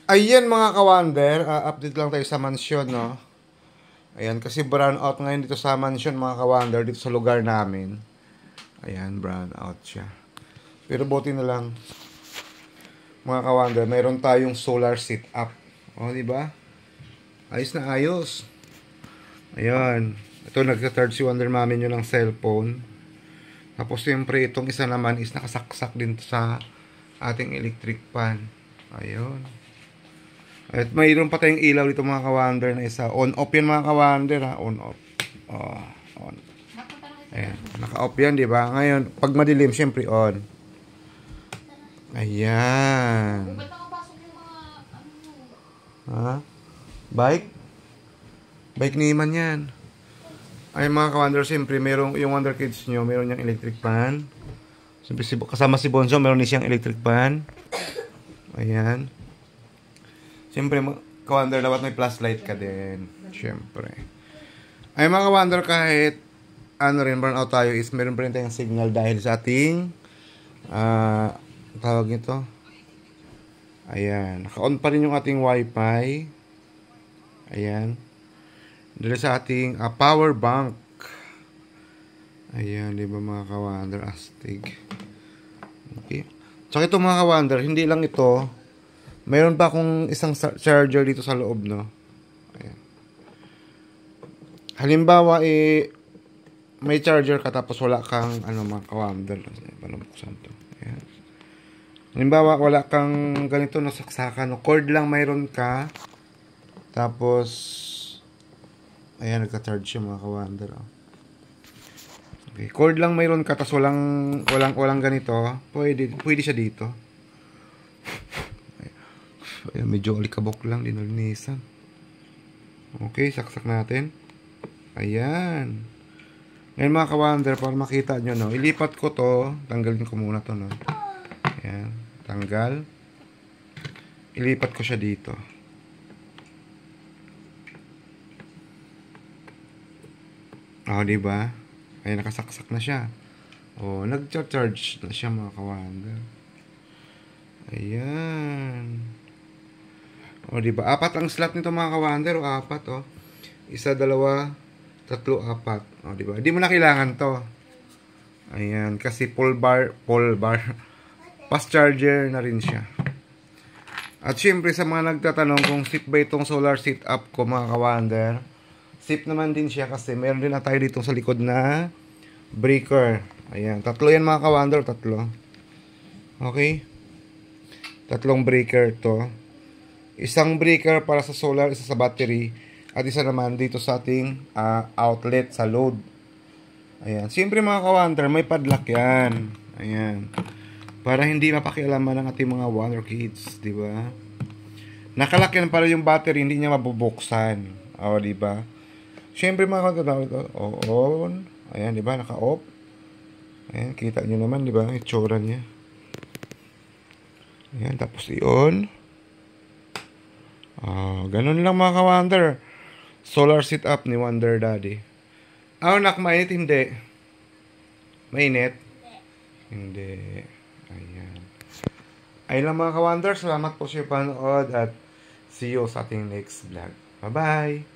Ayan mga ka-wonder, update lang tayo sa mansion, no? Ayan, kasi brown out ngayon dito sa mansion mga ka-wonder, dito sa lugar namin. Ayan, brown out siya. Pero buti na lang, mga ka-wonder, mayroon tayong solar sit-up. O, di ba? Ayos na ayos. Ayan. Ito, nagka-third si Wonder Mami nyo ng cellphone. Tapos, siyempre, itong isa naman is nakasaksak din sa ating electric pan. Ayun. At mayroon pa tayong ilaw dito mga ka-wonder na isa. On-off yan mga ka-wonder ha. On-off. Oh, on. Ayan. Naka-off yan, di ba? Ngayon, pag madilim, syempre on. Ayan. Ha? Bike? Bike ni Iman yan. Ay mga ka-wonder, syempre, mayroong yung Wonder Kids nyo, mayroon yung electric pan. Siyempre, kasama si Bonzo, mayroon din siyang electric pan. Ayan. Siyempre, ka-wonder, dapat may flashlight ka din. Siyempre. Ay, mga ka-wonder, kahit ano rin, burn out tayo is meron pa rin tayong signal dahil sa ating tawag nito. Ayan. Naka-on pa rin yung ating wifi. Ayan. Dahil sa ating power bank. Ayan, di ba mga ka-wonder? Astig. Okay. Tsaka ito mga ka-wonder, hindi lang ito. Mayroon pa akong isang charger dito sa loob, no? Ayan. Halimbawa, may charger ka tapos wala kang, mga ka-wonder. Paano buksan to? Ayan. Halimbawa, wala kang ganito nasaksakan. No? Cord lang mayroon ka. Tapos, ayan, nagka-charge siya mga ka-wonder. Oh. Okay. Cord lang mayroon ka tapos walang ganito. Pwede siya dito. Ayan, medyo alikabok lang, dinalinisan. Okay, saksak natin. Ayan. Ngayon mga ka-wonder, para makita nyo, no, ilipat ko to. Tanggalin ko muna to, no. Ayan, tanggal. Ilipat ko siya dito. Oh, diba? Ayan, nakasaksak na siya. Oh, nag-charge na siya mga ka-wonder. Ayan. O, diba? 4 ang slot nito mga ka-wonder. O, 4, o. 1, 2, 3, 4. O, diba? Hindi mo na kailangan to. Ayan. Kasi full bar. Fast charger na rin siya. At syempre, sa mga nagtatanong kung safe ba itong solar sit-up ko mga ka-wonder, safe naman din siya kasi meron din na tayo dito sa likod na breaker. Ayan. 3 yan mga ka-wonder. 3. Okay? 3 breaker to. Isang breaker para sa solar, isa sa battery, at isa naman dito sa ating outlet sa load. Ayan. Siyempre mga ka-wonder, may padlock yan. Ayan. Para hindi mapakialaman ng ating mga Wonder Kids, di ba? Nakalock yan para yung battery hindi niya mabubuksan. O, di ba? Siyempre mga ka-wonder, on. Ayan, di ba? Naka-off. Ayan, kita nyo naman, di ba? Itsura niya. Ayan, tapos i-on. Ganun lang mga ka-wonder. Solar sit-up ni Wonder Daddy. Nak, mainit? Hindi. Mainit? Hindi. Ayan. Ayun lang mga ka-wonder. Salamat po sa panood at see you sa ating next vlog. Bye-bye!